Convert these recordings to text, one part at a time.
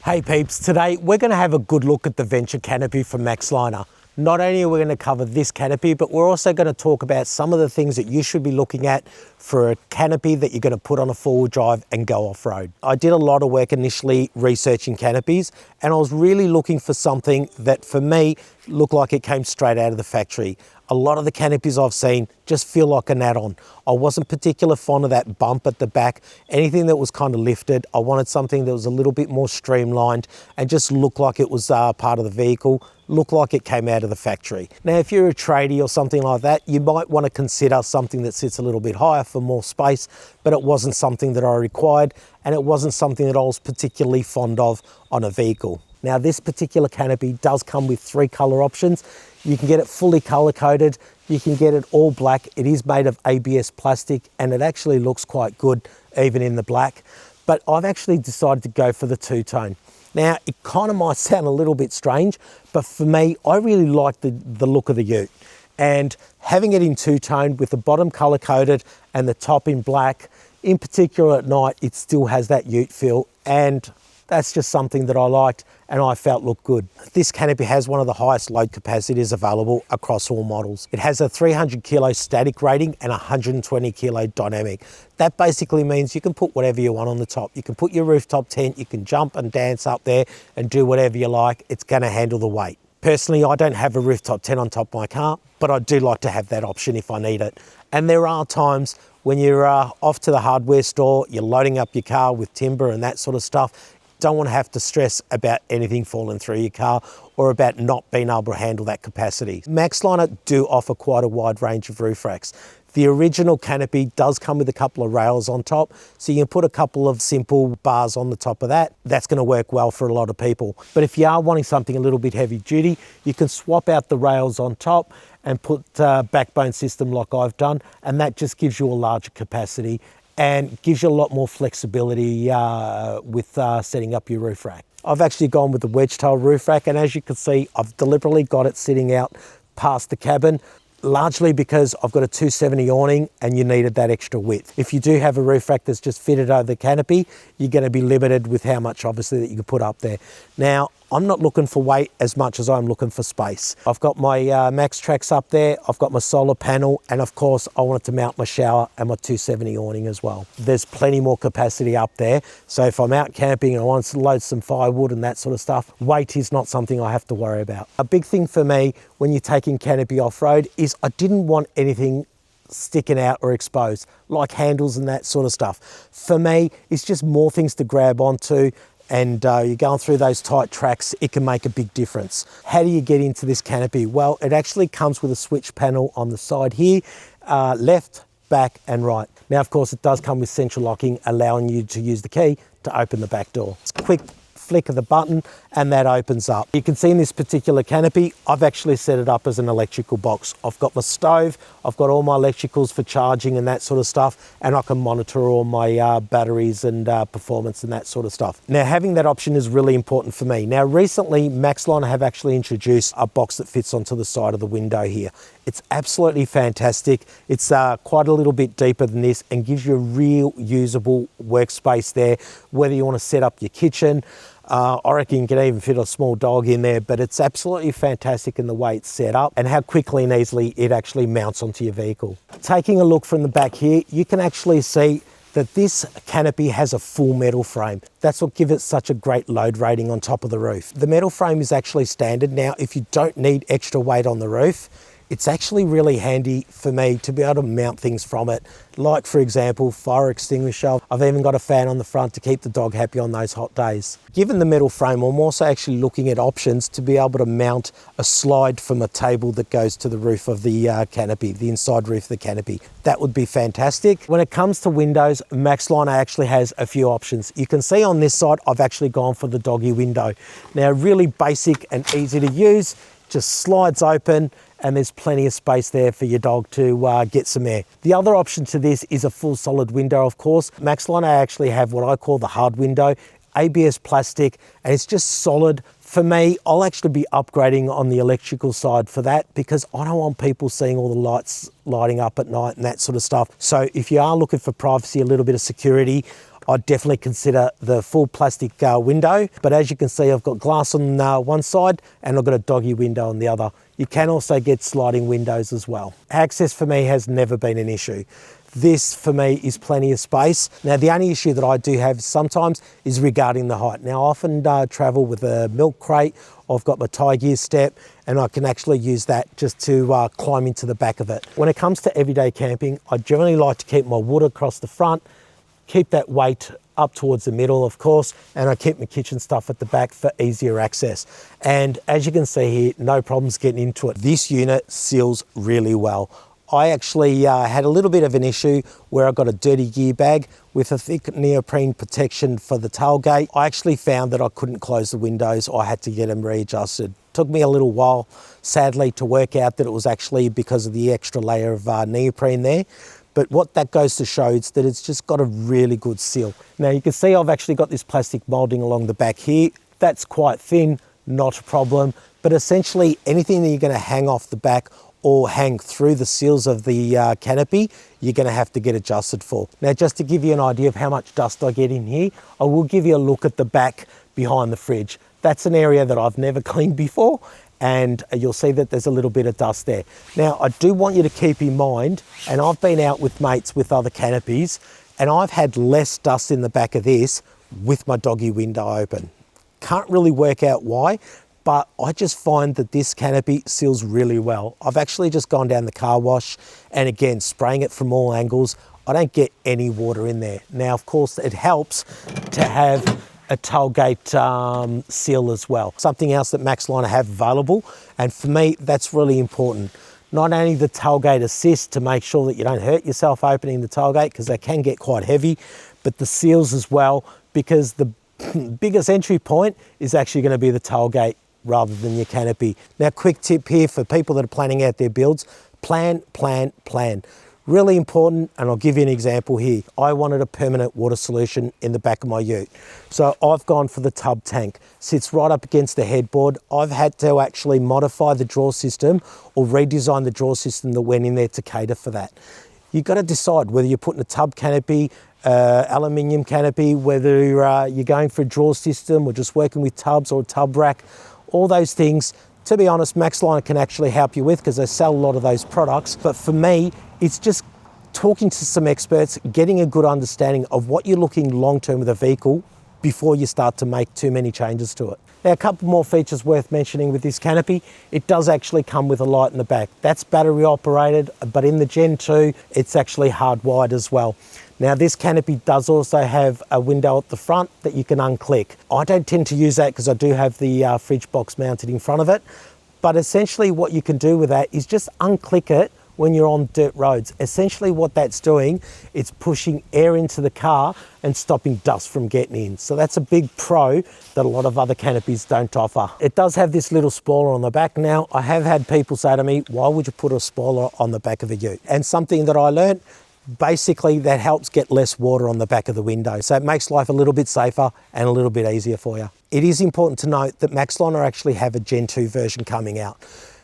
Hey peeps, today we're going to have a good look at the Venture Canopy from Maxliner. Not only are we going to cover this canopy, but we're also going to talk about some of the things that you should be looking at for a canopy that you're going to put on a four-wheel drive and go off-road. I did a lot of work initially researching canopies, and I was really looking for something that for me looked like it came straight out of the factory. A lot of the canopies I've seen just feel like an add-on. I wasn't particularly fond of that bump at the back. Anything that was kind of lifted, I wanted something that was a little bit more streamlined and just looked like it was part of the vehicle, looked like it came out of the factory. Now, if you're a tradie or something like that, you might want to consider something that sits a little bit higher for more space, but it wasn't something that I required, and it wasn't something that I was particularly fond of on a vehicle. Now, this particular canopy does come with 3 color options. You can get it fully color coded, you can get it all black. It is made of ABS plastic and it actually looks quite good even in the black. But I've actually decided to go for the two-tone. Now, it kind of might sound a little bit strange, but for me, I really like the look of the ute. And having it in two-tone with the bottom color coded and the top in black, in particular at night, it still has that ute feel, and that's just something that I liked and I felt looked good. This canopy has one of the highest load capacities available across all models. It has a 300 kilo static rating and 120 kilo dynamic. That basically means you can put whatever you want on the top. You can put your rooftop tent, you can jump and dance up there and do whatever you like. It's gonna handle the weight. Personally, I don't have a rooftop tent on top of my car, but I do like to have that option if I need it. And there are times when you're off to the hardware store, you're loading up your car with timber and that sort of stuff, don't want to have to stress about anything falling through your car or about not being able to handle that capacity. Maxliner do offer quite a wide range of roof racks. The original canopy does come with a couple of rails on top, so you can put a couple of simple bars on the top of that. That's going to work well for a lot of people. But if you are wanting something a little bit heavy duty, you can swap out the rails on top and put a backbone system like I've done, and that just gives you a larger capacity and gives you a lot more flexibility with setting up your roof rack. I've actually gone with the wedge tail roof rack, and as you can see, I've deliberately got it sitting out past the cabin, largely because I've got a 270 awning and you needed that extra width. If you do have a roof rack that's just fitted over the canopy, you're going to be limited with how much obviously that you can put up there. Now, I'm not looking for weight as much as I'm looking for space. I've got my Max Tracks up there, I've got my solar panel, and of course I wanted to mount my shower and my 270 awning as well. There's plenty more capacity up there, so if I'm out camping and I want to load some firewood and that sort of stuff, weight is not something I have to worry about. A big thing for me when you're taking canopy off-road is I didn't want anything sticking out or exposed, like handles and that sort of stuff. For me, it's just more things to grab onto, and you're going through those tight tracks, it can make a big difference. How do you get into this canopy? Well, it actually comes with a switch panel on the side here, left, back and right. Now, of course, it does come with central locking, allowing you to use the key to open the back door. It's a quick flick of the button and that opens up. You can see in this particular canopy, I've actually set it up as an electrical box. I've got my stove, I've got all my electricals for charging and that sort of stuff, and I can monitor all my batteries and performance and that sort of stuff. Now, having that option is really important for me. Now, recently, Maxliner have actually introduced a box that fits onto the side of the window here. It's absolutely fantastic. It's quite a little bit deeper than this and gives you a real usable workspace there, whether you want to set up your kitchen. I reckon you can even fit a small dog in there, but it's absolutely fantastic in the way it's set up and how quickly and easily it actually mounts onto your vehicle. Taking a look from the back here, you can actually see that this canopy has a full metal frame. That's what gives it such a great load rating on top of the roof. The metal frame is actually standard. Now, if you don't need extra weight on the roof, it's actually really handy for me to be able to mount things from it. Like, for example, fire extinguisher. I've even got a fan on the front to keep the dog happy on those hot days. Given the metal frame, I'm also actually looking at options to be able to mount a slide from a table that goes to the roof of the canopy, the inside roof of the canopy. That would be fantastic. When it comes to windows, Maxliner actually has a few options. You can see on this side, I've actually gone for the doggy window. Now, really basic and easy to use, just slides open, and there's plenty of space there for your dog to get some air. The other option to this is a full solid window, of course. Maxliner actually have what I call the hard window, ABS plastic, and it's just solid. For me, I'll actually be upgrading on the electrical side for that because I don't want people seeing all the lights lighting up at night and that sort of stuff. So if you are looking for privacy, a little bit of security, I'd definitely consider the full plastic window. But as you can see, I've got glass on one side and I've got a doggy window on the other. You can also get sliding windows as well. Access for me has never been an issue. This for me is plenty of space. Now the only issue that I do have sometimes is regarding the height. Now I often travel with a milk crate. I've got my tie gear step and I can actually use that just to climb into the back of it. When it comes to everyday camping, I generally like to keep my wood across the front, keep that weight up towards the middle, of course, and I keep my kitchen stuff at the back for easier access. And as you can see here, no problems getting into it. This unit seals really well. I actually had a little bit of an issue where I got a dirty gear bag with a thick neoprene protection for the tailgate. I actually found that I couldn't close the windows. I had to get them readjusted. Took me a little while, sadly, to work out that it was actually because of the extra layer of neoprene there. But what that goes to show is that it's just got a really good seal. Now you can see I've actually got this plastic molding along the back here. That's quite thin, not a problem. But essentially anything that you're going to hang off the back or hang through the seals of the canopy, you're going to have to get adjusted for. Now, just to give you an idea of how much dust I get in here, I will give you a look at the back behind the fridge. That's an area that I've never cleaned before, and you'll see that there's a little bit of dust there. Now, I do want you to keep in mind, and I've been out with mates with other canopies, and I've had less dust in the back of this with my doggy window open. Can't really work out why, but I just find that this canopy seals really well. I've actually just gone down the car wash and again, spraying it from all angles. I don't get any water in there. Now, of course, it helps to have a tailgate seal as well. Something else that Maxliner have available, and for me, that's really important. Not only the tailgate assist to make sure that you don't hurt yourself opening the tailgate, because they can get quite heavy, but the seals as well, because the biggest entry point is actually going to be the tailgate rather than your canopy. Now, quick tip here for people that are planning out their builds, plan, plan, plan. Really important, and I'll give you an example here. I wanted a permanent water solution in the back of my ute. So I've gone for the tub tank. Sits right up against the headboard. I've had to actually modify the drawer system or redesign the drawer system that went in there to cater for that. You've got to decide whether you're putting a tub canopy, aluminium canopy, whether you're going for a drawer system or just working with tubs or a tub rack. All those things, to be honest, Maxliner can actually help you with because they sell a lot of those products. But for me, it's just talking to some experts, getting a good understanding of what you're looking long-term with a vehicle before you start to make too many changes to it. Now, a couple more features worth mentioning with this canopy. It does actually come with a light in the back. That's battery operated, but in the Gen 2, it's actually hardwired as well. Now, this canopy does also have a window at the front that you can unclick. I don't tend to use that because I do have the fridge box mounted in front of it. But essentially what you can do with that is just unclick it when you're on dirt roads. Essentially what that's doing, it's pushing air into the car and stopping dust from getting in. So that's a big pro that a lot of other canopies don't offer. It does have this little spoiler on the back. Now, I have had people say to me, why would you put a spoiler on the back of a ute? And something that I learned, basically that helps get less water on the back of the window. So it makes life a little bit safer and a little bit easier for you. It is important to note that Maxliner actually have a Gen 2 version coming out.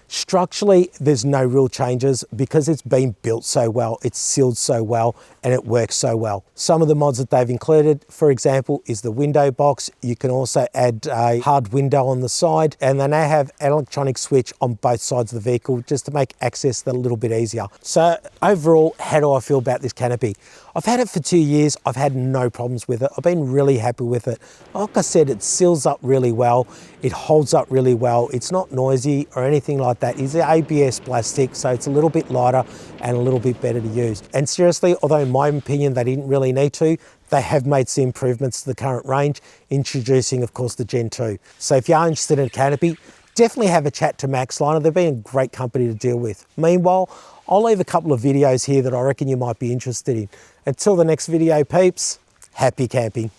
Structurally, there's no real changes because it's been built so well, it's sealed so well, and it works so well. Some of the mods that they've included, for example, is the window box. You can also add a hard window on the side, and they now have an electronic switch on both sides of the vehicle just to make access a little bit easier. So overall, how do I feel about this canopy? I've had it for 2 years. I've had no problems with it. I've been really happy with it. Like I said, it seals up really well. It holds up really well. It's not noisy or anything like that. It's ABS plastic, so it's a little bit lighter and a little bit better to use. And seriously, although in my opinion, they didn't really need to, they have made some improvements to the current range, introducing, of course, the Gen 2. So if you are interested in a canopy, definitely have a chat to Maxliner. They've been a great company to deal with. Meanwhile, I'll leave a couple of videos here that I reckon you might be interested in. Until the next video, peeps, happy camping.